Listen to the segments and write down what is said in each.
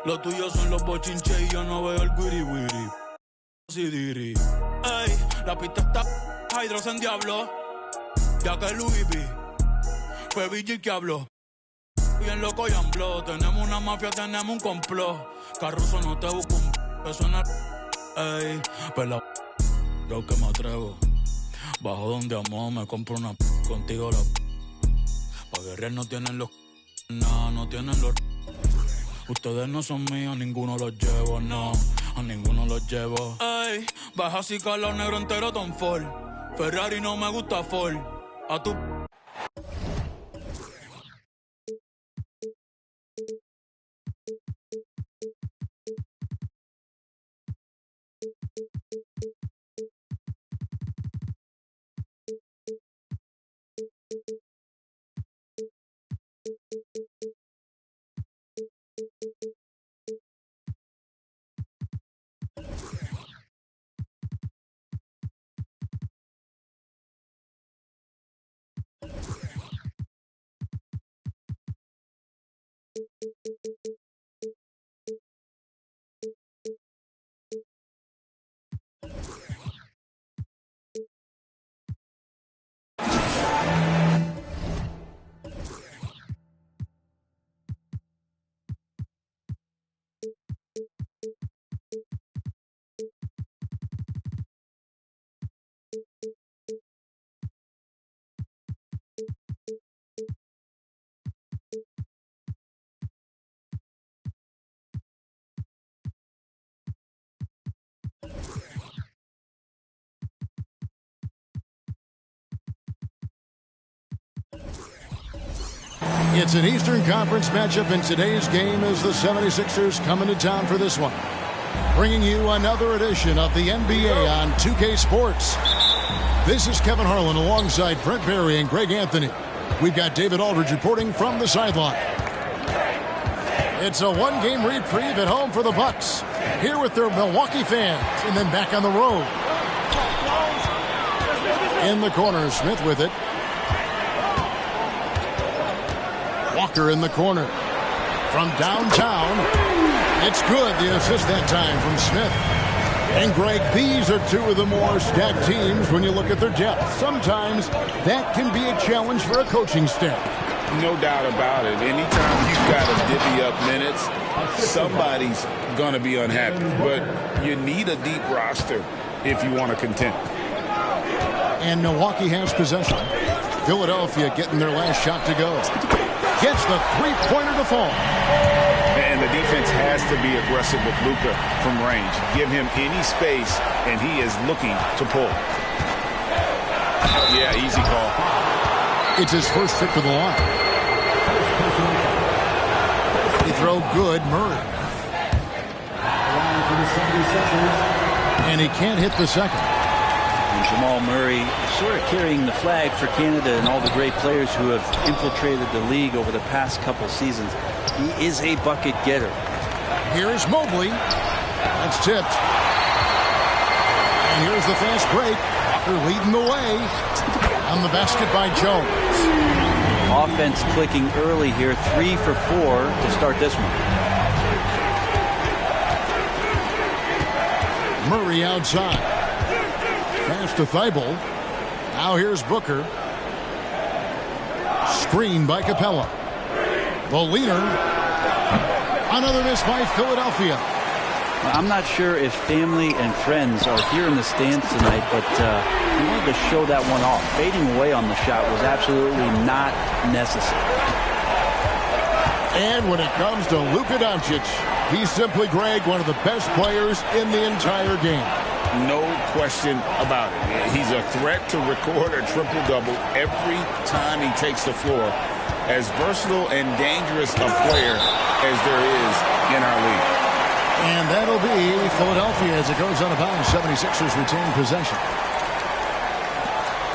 Lo tuyo son los bochinches y yo no veo el wiri wiri. Sidiri. Ey, la pista está Hydros en diablo. Ya que Louis V fue Vigil que habló. Bien loco y ambló. Tenemos una mafia, tenemos un complot. Carruso no te busco un eso en el... Ey, pero lo que me atrevo. Bajo donde amo, me compro una contigo la... Pa' guerrear no tienen los... No, no tienen los... Ustedes no son míos, ninguno los llevo, no. A ninguno los llevo. Ey, baja así calor negro entero Tom Ford. Ferrari no me gusta Ford. A tu... It's an Eastern Conference matchup, and today's game is the 76ers coming to town for this one. Bringing you another edition of the NBA on 2K Sports. This is Kevin Harlan alongside Brent Barry and Greg Anthony. We've got David Aldridge reporting from the sideline. It's a one-game reprieve at home for the Bucks. Here with their Milwaukee fans, and then back on the road. In the corner, Smith with it. Walker in the corner. From downtown, it's good. The assist that time from Smith. And Greg, these are two of the more stacked teams when you look at their depth. Sometimes that can be a challenge for a coaching staff. No doubt about it. Anytime you've got to divvy up minutes, somebody's going to be unhappy. But you need a deep roster if you want to contend. And Milwaukee has possession. Philadelphia getting their last shot to go. Gets the three-pointer to fall. And the defense has to be aggressive with Luka from range. Give him any space, and he is looking to pull. Yeah, easy call. It's his first trip to the line. He throw good, Murray. And he can't hit the second. And Jamal Murray sort of carrying the flag for Canada and all the great players who have infiltrated the league over the past couple seasons. He is a bucket getter. Here's Mobley. That's tipped. And here's the fast break. They're leading the way. On the basket by Jones. Offense clicking early here. 3 for 4 to start this one. Murray outside. Pass to Thibault. Now here's Booker. Screen by Capella. The leader. Another miss by Philadelphia. I'm not sure if family and friends are here in the stands tonight, but he wanted to show that one off. Fading away on the shot was absolutely not necessary. And when it comes to Luka Doncic, he's simply, Greg, one of the best players in the entire game. No question about it. He's a threat to record a triple-double every time he takes the floor. As versatile and dangerous a player as there is in our league. And that'll be Philadelphia as it goes out of bounds. 76ers retain possession.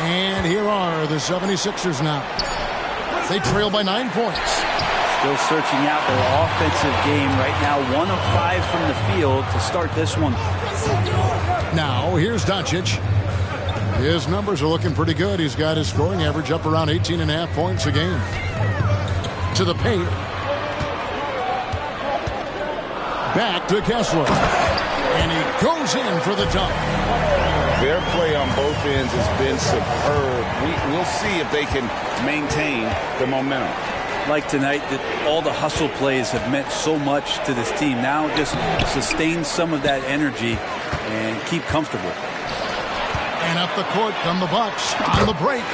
And here are the 76ers now. They trail by 9 points. Still searching out their offensive game right now. 1 of 5 from the field to start this one. Now, here's Doncic. His numbers are looking pretty good. He's got his scoring average up around 18.5 points a game. To the paint. Back to Kessler. And he goes in for the dunk. Their play on both ends has been superb. We'll see if they can maintain the momentum. Like tonight, that all the hustle plays have meant so much to this team. Now just sustain some of that energy and keep comfortable. And up the court come the Bucks on the break.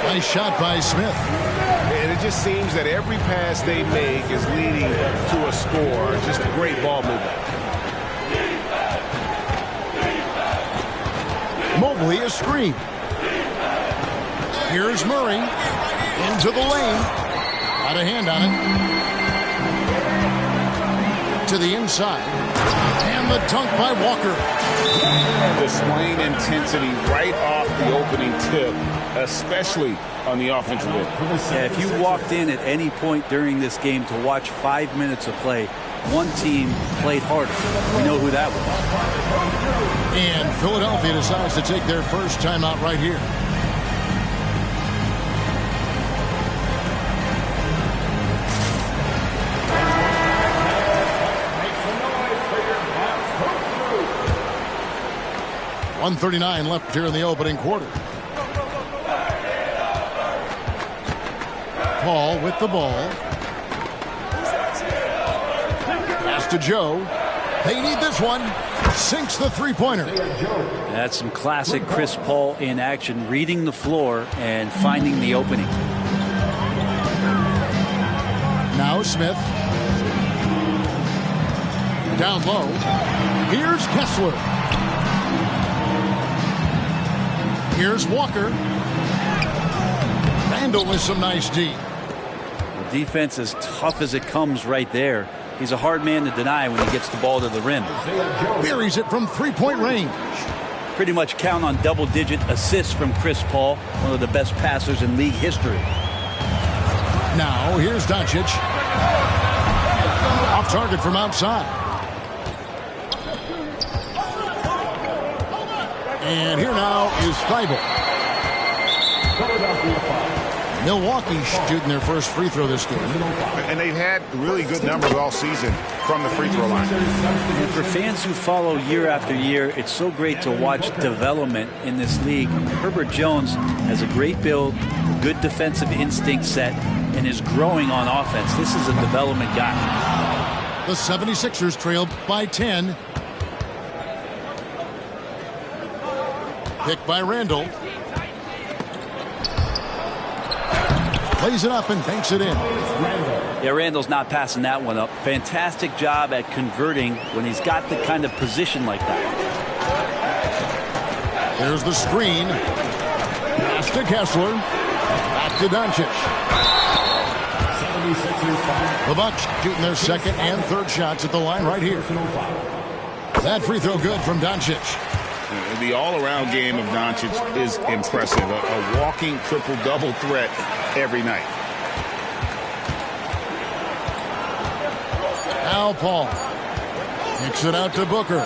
Nice shot by Smith. And it just seems that every pass they make is leading to a score. Just a great ball movement. Mobley a screen. Here's Murray into the lane. Got a hand on it. To the inside. And the dunk by Walker. Displaying intensity right off the opening tip, especially on the offensive end. Yeah, if you walked in at any point during this game to watch 5 minutes of play, one team played harder. You know who that was. And Philadelphia decides to take their first timeout right here. .139 left here in the opening quarter. Paul with the ball. Pass to Joe. They need this one. Sinks the three-pointer. That's some classic Chris Paul in action, reading the floor and finding the opening. Now Smith. Down low. Here's Kessler. Here's Walker. Randall with some nice D. The defense as tough as it comes right there. He's a hard man to deny when he gets the ball to the rim. Buries it from three-point range. Pretty much count on double-digit assists from Chris Paul, one of the best passers in league history. Now here's Doncic. Off target from outside. And here now is Thibault. Milwaukee shooting their first free throw this game. And they've had really good numbers all season from the free throw line. And for fans who follow year after year, it's so great to watch development in this league. Herbert Jones has a great build, good defensive instinct set, and is growing on offense. This is a development guy. The 76ers trailed by 10. Picked by Randall. Plays it up and banks it in. Yeah, Randall's not passing that one up. Fantastic job at converting when he's got the kind of position like that. There's the screen. Pass to Kessler. Back to Doncic. The Bucks shooting their second and third shots at the line right here. That free throw good from Doncic. The all-around game of Doncic is impressive. A walking triple-double threat every night. Now Paul kicks it out to Booker.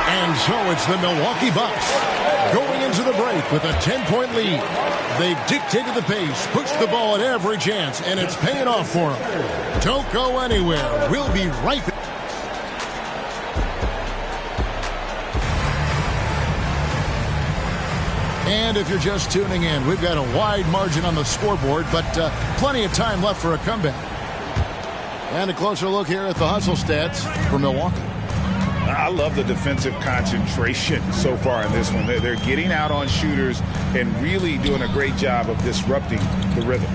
And so it's the Milwaukee Bucks going into the break with a 10-point lead. They've dictated the pace, pushed the ball at every chance, and it's paying off for them. Don't go anywhere. We'll be right back. And if you're just tuning in, we've got a wide margin on the scoreboard, but plenty of time left for a comeback. And a closer look here at the hustle stats for Milwaukee. I love the defensive concentration so far in this one. They're getting out on shooters and really doing a great job of disrupting the rhythm.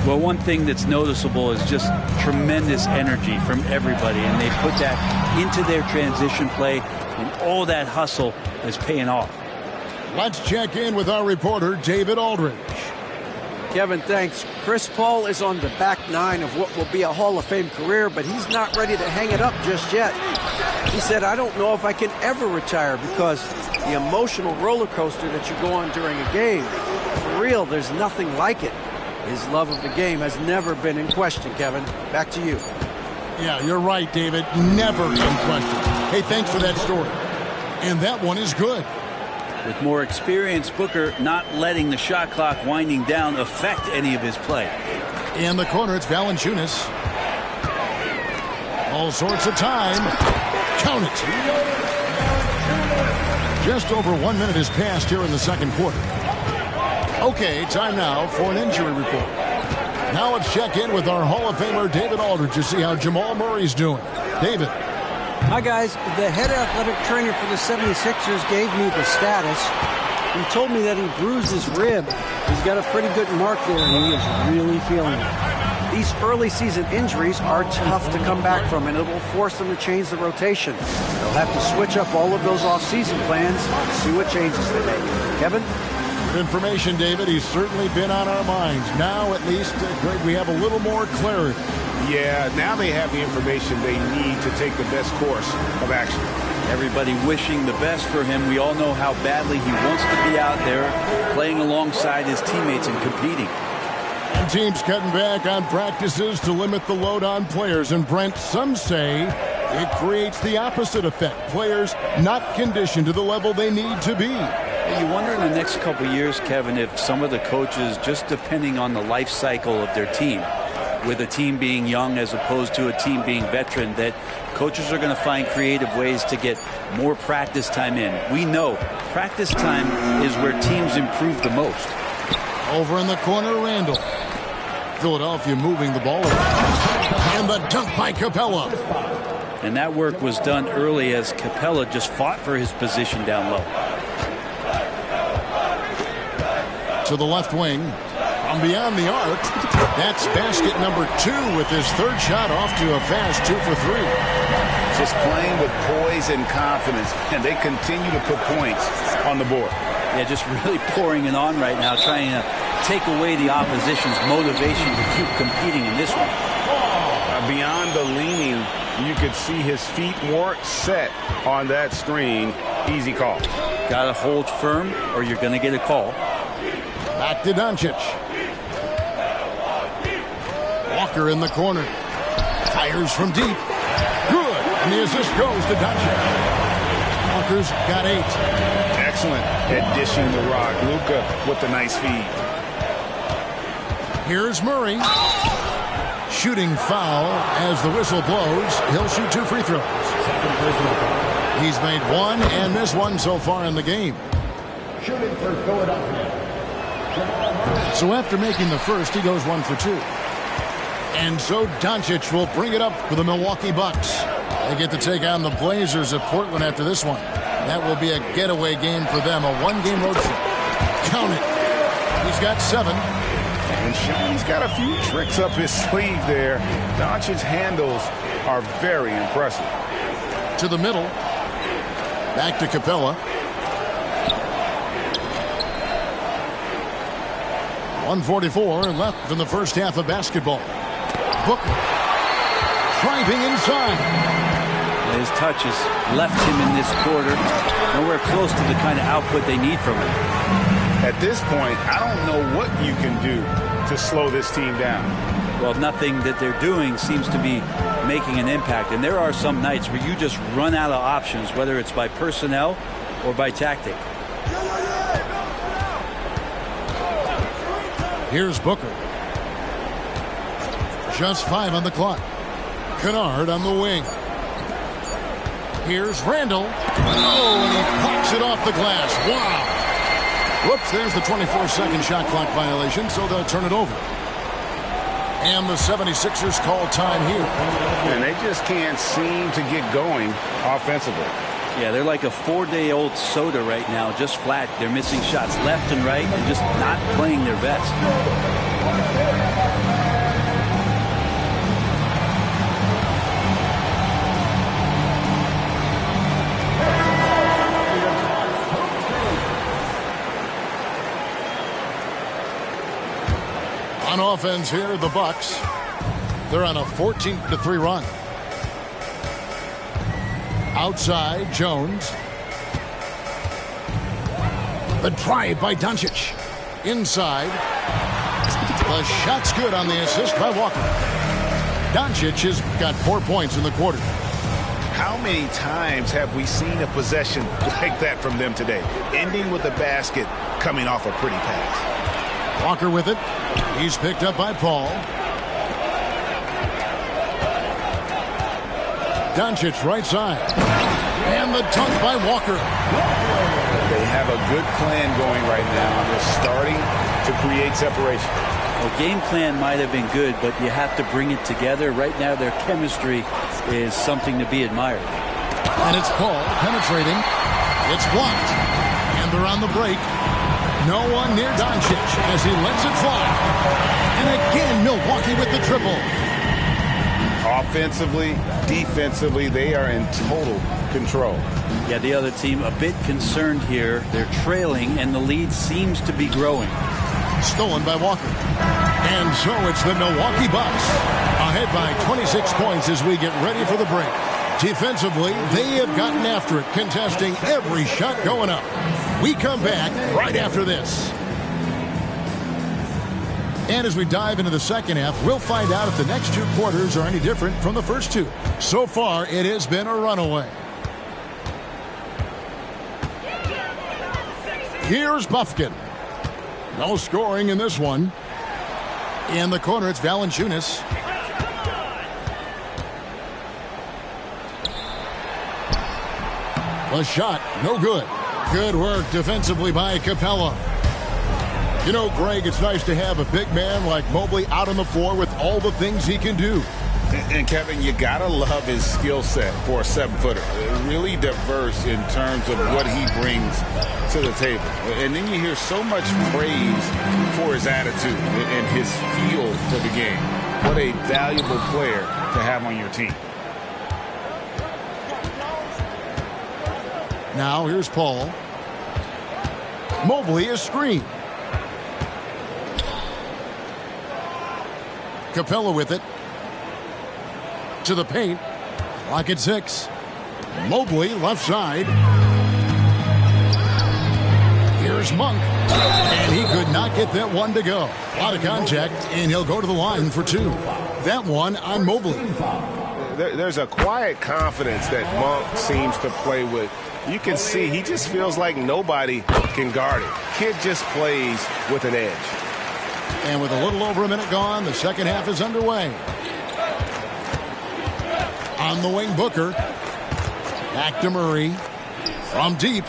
Well, one thing that's noticeable is just tremendous energy from everybody, and they put that into their transition play, and all that hustle is paying off. Let's check in with our reporter, David Aldridge. Kevin, thanks. Chris Paul is on the back nine of what will be a Hall of Fame career, but he's not ready to hang it up just yet. He said, I don't know if I can ever retire because the emotional roller coaster that you go on during a game, for real, there's nothing like it. His love of the game has never been in question, Kevin. Back to you. Yeah, you're right, David. Never in question. Hey, thanks for that story. And that one is good. With more experience, Booker not letting the shot clock winding down affect any of his play. In the corner, it's Valanciunas. All sorts of time. Count it. Just over 1 minute has passed here in the second quarter. Okay, time now for an injury report. Now let's check in with our Hall of Famer David Aldridge to see how Jamal Murray's doing. David. Hi, guys. The head athletic trainer for the 76ers gave me the status. He told me that he bruised his rib. He's got a pretty good mark there, and he is really feeling it. These early season injuries are tough to come back from, and it will force them to change the rotation. They'll have to switch up all of those off-season plans, see what changes they make. Kevin? Good information, David. He's certainly been on our minds. Now, at least, Greg, we have a little more clarity. Yeah, now they have the information they need to take the best course of action. Everybody wishing the best for him. We all know how badly he wants to be out there playing alongside his teammates and competing. And teams cutting back on practices to limit the load on players. And Brent, some say it creates the opposite effect. Players not conditioned to the level they need to be. You wonder in the next couple of years, Kevin, if some of the coaches, just depending on the life cycle of their team, with a team being young as opposed to a team being veteran, that coaches are going to find creative ways to get more practice time in. We know practice time is where teams improve the most. Over in the corner, Randall. Philadelphia moving the ball around. And the dunk by Capella. And that work was done early as Capella just fought for his position down low. To the left wing. From beyond the arc. That's basket number 2 with his third shot off to a fast 2 for 3. Just playing with poise and confidence, and they continue to put points on the board. Yeah, just really pouring it on right now, trying to take away the opposition's motivation to keep competing in this one. Beyond the leaning, you could see his feet weren't set on that screen. Easy call. Got to hold firm or you're going to get a call. Back to Doncic. Walker in the corner. Fires from deep. Good. And the assist goes to Doncic. Walker's got 8. Excellent at dishing the rock. Luka with the nice feed. Here's Murray. Shooting foul as the whistle blows. He'll shoot 2 free throws. He's made 1 and missed 1 so far in the game. Shooting for Philadelphia. So after making the first, he goes 1 for 2. And so Doncic will bring it up for the Milwaukee Bucks. They get to take on the Blazers at Portland after this one. That will be a getaway game for them, a 1-game road trip. Count it. He's got 7. And Sean's got a few tricks up his sleeve there. Doncic's handles are very impressive. To the middle. Back to Capella. 1:44 left in the first half of basketball. Booker driving inside. His touches left him in this quarter nowhere close to the kind of output they need from him. At this point, I don't know what you can do to slow this team down. Well, nothing that they're doing seems to be making an impact. And there are some nights where you just run out of options, whether it's by personnel or by tactic. Here's Booker. Just 5 on the clock. Kennard on the wing. Here's Randall. Oh, and he pops it off the glass. Wow. Whoops, there's the 24-second shot clock violation, so they'll turn it over. And the 76ers call time here. And they just can't seem to get going offensively. Yeah, they're like a 4-day-old soda right now, just flat. They're missing shots left and right and just not playing their best. On offense here, the Bucks. They're on a 14-3 run. Outside, Jones. The drive by Doncic. Inside. The shot's good on the assist by Walker. Doncic has got 4 points in the quarter. How many times have we seen a possession like that from them today? Ending with a basket, coming off a pretty pass. Walker with it. He's picked up by Paul. Doncic right side. And the dunk by Walker. They have a good plan going right now. They're starting to create separation. Well, game plan might have been good, but you have to bring it together. Right now, their chemistry is something to be admired. And it's Paul penetrating. It's blocked. And they're on the break. No one near Doncic as he lets it fly. And again, Milwaukee with the triple. Offensively, defensively, they are in total control. Yeah, the other team a bit concerned here. They're trailing, and the lead seems to be growing. Stolen by Walker. And so it's the Milwaukee Bucks ahead by 26 points as we get ready for the break. Defensively, they have gotten after it, contesting every shot going up. We come back right after this. And as we dive into the second half, we'll find out if the next two quarters are any different from the first two. So far, it has been a runaway. Here's Bufkin. No scoring in this one. In the corner, it's Valanciunas. The shot, no good. Good work defensively by Capella. You know, Greg, it's nice to have a big man like Mobley out on the floor with all the things he can do. And Kevin, you gotta love his skill set for a 7-footer. Really diverse in terms of what he brings to the table. And then you hear so much praise for his attitude and his feel for the game. What a valuable player to have on your team. Now here's Paul. Mobley is screened. Capella with it. To the paint. Clock at 6. Mobley left side. Here's Monk. And he could not get that one to go. A lot of contact, and he'll go to the line for 2. That one on Mobley. There's a quiet confidence that Monk seems to play with. You can see he just feels like nobody can guard it. Kid just plays with an edge. And with a little over a minute gone, the second half is underway. On the wing, Booker. Back to Murray. From deep.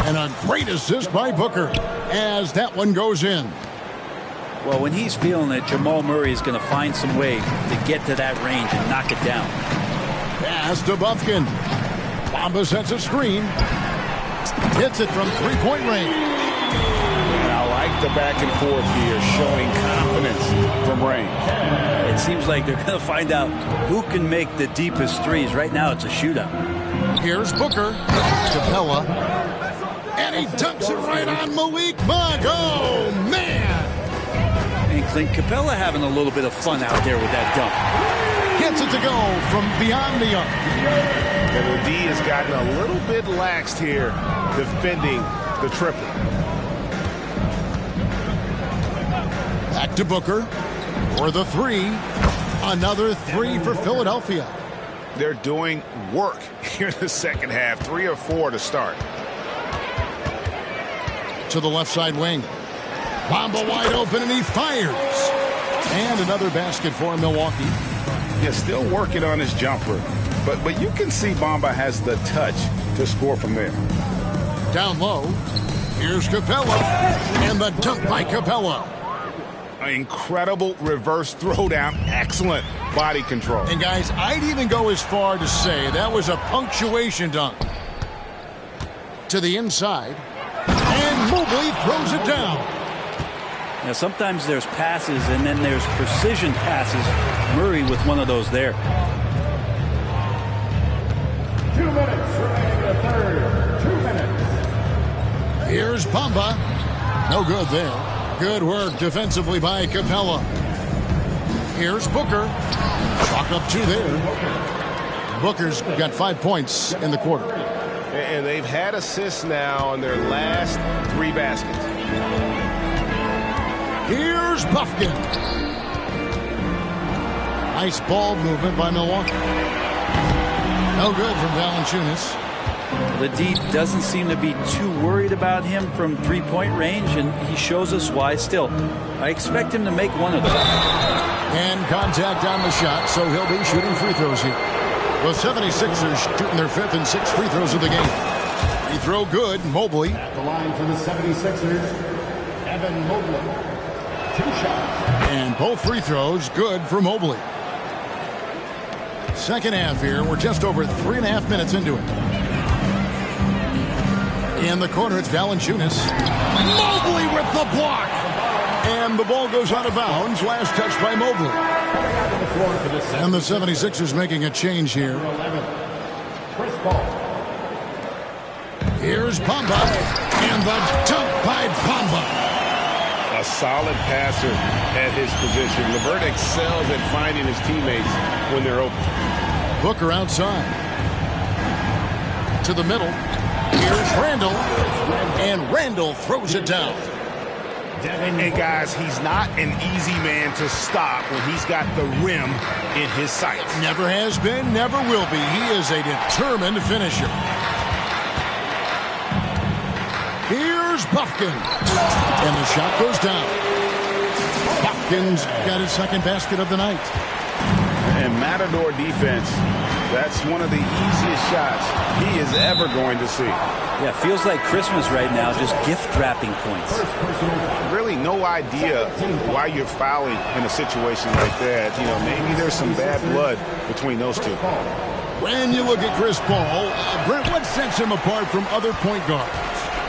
And a great assist by Booker as that one goes in. Well, when he's feeling it, Jamal Murray is going to find some way to get to that range and knock it down. Pass to Bufkin. Bamba sets a screen. Hits it from three-point range. And I like the back and forth here, showing confidence from Ray. It seems like they're going to find out who can make the deepest threes. Right now, it's a shootout. Here's Booker. Capella. And he dunks it right on Malik Monk. Oh, man. And Clint Capella having a little bit of fun out there with that dunk. Gets it to go from beyond the arc. And the D has gotten a little bit laxed here defending the triple. Back to Booker for the 3. Another 3 for Philadelphia. They're doing work here in the second half. 3 or 4 to start. To the left side wing. Bamba wide open, and he fires. And another basket for Milwaukee. Yeah, still working on his jumper. But you can see Bamba has the touch to score from there. Down low. Here's Capella. And the dunk by Capella. An incredible reverse throwdown. Excellent body control. And guys, I'd even go as far to say that was a punctuation dunk. To the inside. And Mobley throws it down. Now, sometimes there's passes, and then there's precision passes. Murray with one of those there. 2 minutes remaining in the third. 2 minutes. Here's Bamba. No good there. Good work defensively by Capella. Here's Booker. Chalk up 2 there. Booker's got 5 points in the quarter. And they've had assists now on their last 3 baskets. Here's Bufkin. Nice ball movement by Milwaukee. No good from Valanciunas. The D doesn't seem to be too worried about him from three-point range, and he shows us why still. I expect him to make one of those. And contact on the shot, so he'll be shooting free throws here. The 76ers shooting their 5th and 6th free throws of the game. Free throw good. Mobley. At the line for the 76ers, Evan Mobley. 2 shots. And both free throws good for Mobley. Second half here. We're just over 3.5 minutes into it. In the corner, it's Valanciunas. Mobley with the block. And the ball goes out of bounds. Last touch by Mobley. And the 76ers making a change here. Chris Paul. Here's Bamba. And the dunk by Bamba. A solid passer at his position. LeVert excels at finding his teammates when they're open. Booker outside. To the middle. Here's Randall. And Randall throws it down. And guys, he's not an easy man to stop when he's got the rim in his sights. Never has been, never will be. He is a determined finisher. Here's Buffkin. And the shot goes down. Buffkin's got his second basket of the night. And Matador defense, that's one of the easiest shots he is ever going to see. Yeah, feels like Christmas right now, just gift wrapping points. Really no idea why you're fouling in a situation like that. You know, maybe there's some bad blood between those two. When you look at Chris Paul, Brent, what sets him apart from other point guards?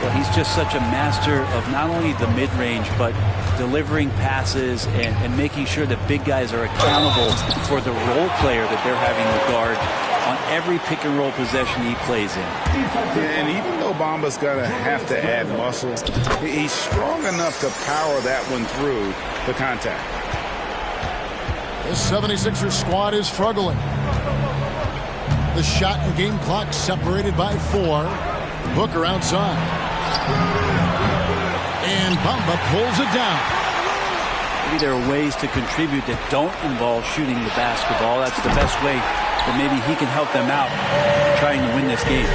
Well, he's just such a master of not only the mid-range, but delivering passes and making sure that big guys are accountable for the role player that they're having to guard on every pick-and-roll possession he plays in. And even though Bamba's going to have to add muscle, he's strong enough to power that one through the contact. This 76ers squad is struggling. The shot and game clock separated by 4. Booker outside. And Bamba pulls it down. Maybe there are ways to contribute that don't involve shooting the basketball. That's the best way that maybe he can help them out trying to win this game.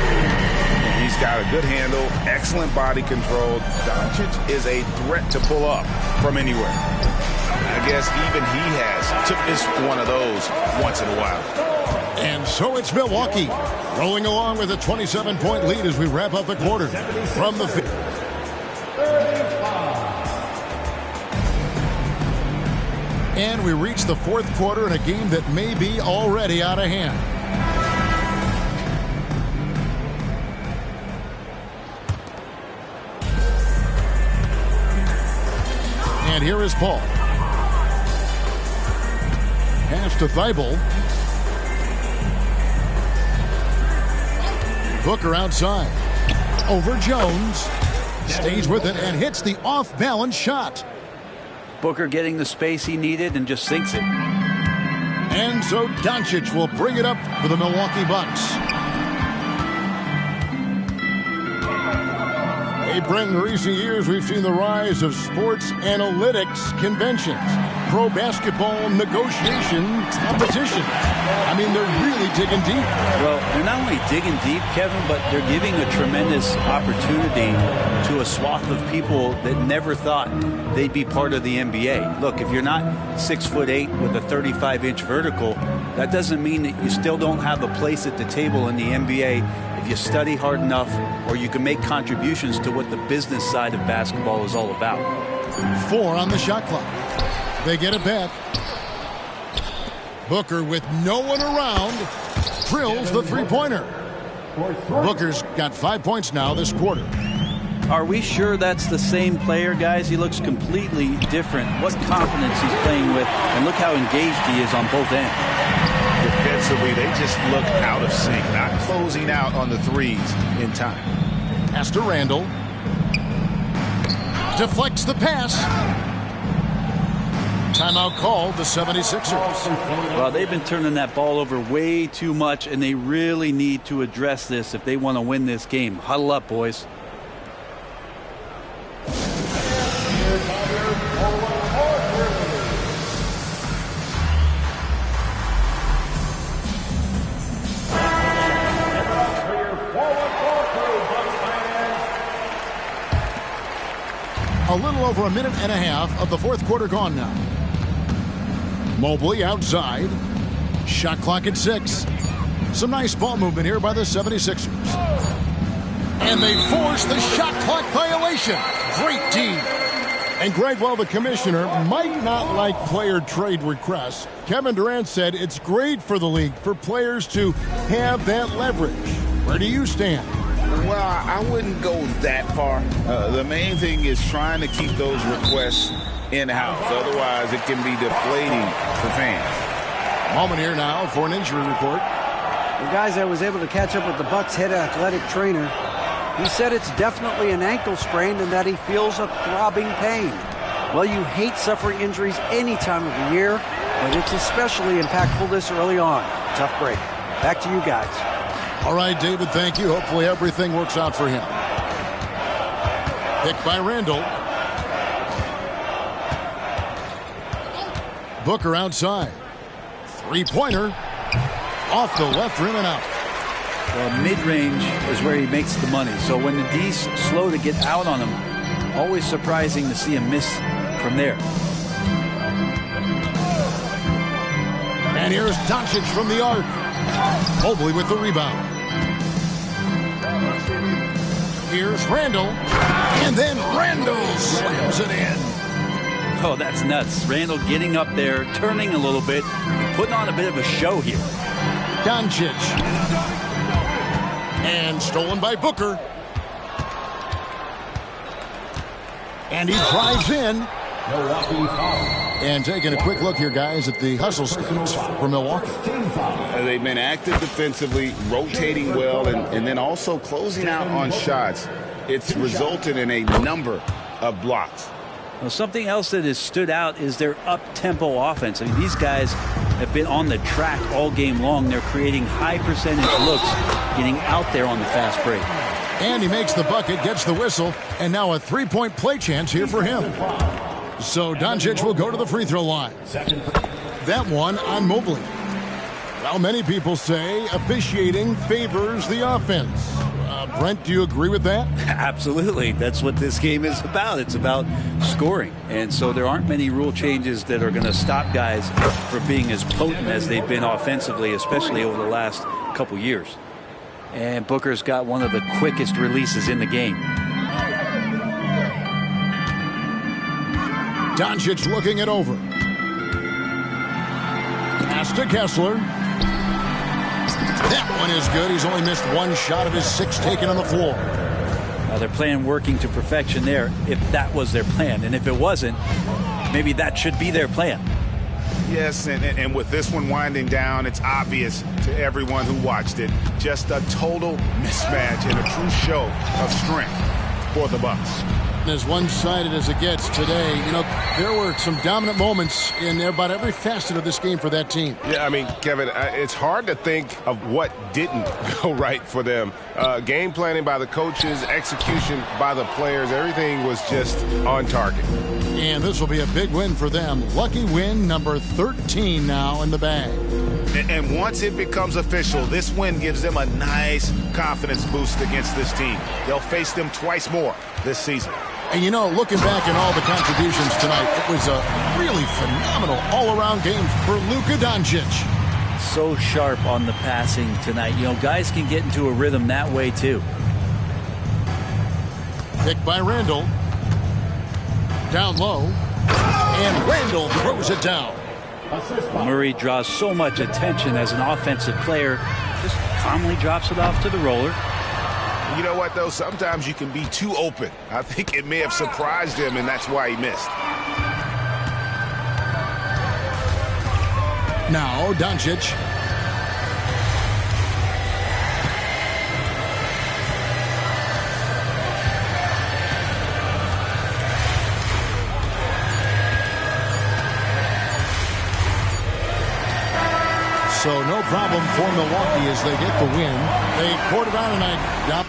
He's got a good handle, excellent body control. Doncic is a threat to pull up from anywhere. I guess even he has to miss one of those once in a while. And so it's Milwaukee rolling along with a 27-point lead as we wrap up the quarter from the field. And we reach the fourth quarter in a game that may be already out of hand. And here is Paul. Pass to Thibault. Booker outside. Over Jones. Stays with it and hits the off-balance shot. Booker getting the space he needed and just sinks it. And so Doncic will bring it up for the Milwaukee Bucks. Hey, Brent, in recent years, we've seen the rise of sports analytics conventions, pro basketball negotiation competitions. I mean, they're really digging deep. Well, they're not only digging deep, Kevin, but they're giving a tremendous opportunity to a swath of people that never thought they'd be part of the NBA. Look, if you're not 6'8" with a 35-inch vertical, that doesn't mean that you still don't have a place at the table in the NBA if you study hard enough, or you can make contributions to what the business side of basketball is all about. 4 on the shot clock. They get it back. Booker, with no one around, drills the three-pointer. Booker's got 5 points now this quarter. Are we sure that's the same player, guys? He looks completely different. What confidence he's playing with, and look how engaged he is on both ends. Defensively, they just look out of sync, not closing out on the threes in time. Pass to Randall. Deflects the pass. Timeout called the 76ers. Well, they've been turning that ball over way too much, and they really need to address this if they want to win this game. Huddle up, boys. A little over a minute and a half of the fourth quarter gone now. Mobley outside. Shot clock at 6. Some nice ball movement here by the 76ers. And they force the shot clock violation. Great D. And Greg, while the commissioner might not like player trade requests, Kevin Durant said it's great for the league for players to have that leverage. Where do you stand? Well, I wouldn't go that far. The main thing is trying to keep those requests in-house. Otherwise, it can be deflating for fans. Moment here now for an injury report. Well, guys, I was able to catch up with the Bucks head athletic trainer. He said it's definitely an ankle sprain and that he feels a throbbing pain. Well, you hate suffering injuries any time of the year, but it's especially impactful this early on. Tough break. Back to you guys. All right, David, thank you. Hopefully everything works out for him. Picked by Randall. Booker outside. Three-pointer. Off the left rim and out. Well, mid-range is where he makes the money. So when the D's slow to get out on him, always surprising to see him miss from there. And here's Doncic from the arc. Mobley with the rebound. Here's Randall. And then Randall slams it in. Oh, that's nuts. Randall getting up there, turning a little bit, putting on a bit of a show here. Doncic. And stolen by Booker. And he drives in. Milwaukee foul. And taking a quick look here, guys, at the hustle stats for Milwaukee. They've been active defensively, rotating well, and then also closing out on shots. It's resulted in a number of blocks. Well, something else that has stood out is their up-tempo offense. I mean, these guys have been on the track all game long. They're creating high percentage looks, getting out there on the fast break. And he makes the bucket, gets the whistle, and now a three-point play chance here for him. So Doncic will go to the free throw line. That one on Mobley. Well, many people say officiating favors the offense. Brent, do you agree with that? Absolutely. That's what this game is about. It's about scoring. And so there aren't many rule changes that are going to stop guys from being as potent as they've been offensively, especially over the last couple years. And Booker's got one of the quickest releases in the game. Doncic looking it over. Pass to Kessler. That one is good. He's only missed one shot of his 6 taken on the floor. They're playing working to perfection there if that was their plan. And if it wasn't, maybe that should be their plan. Yes, and with this one winding down, it's obvious to everyone who watched it. Just a total mismatch and a true show of strength for the Bucks. As one-sided as it gets today, you know, there were some dominant moments in about every facet of this game for that team. Yeah, I mean, Kevin, it's hard to think of what didn't go right for them. Game planning by the coaches, execution by the players, everything was just on target. And this will be a big win for them. Lucky win number 13 now in the bag. And once it becomes official, this win gives them a nice confidence boost against this team. They'll face them twice more this season. And, you know, looking back at all the contributions tonight, it was a really phenomenal all-around game for Luka Doncic. So sharp on the passing tonight. You know, guys can get into a rhythm that way, too. Picked by Randall. Down low. And Randall throws it down. Murray draws so much attention as an offensive player. Just calmly drops it off to the roller. You know what, though? Sometimes you can be too open. I think it may have surprised him, and that's why he missed. Now, Doncic. So no problem for Milwaukee as they get the win. They poured it on tonight.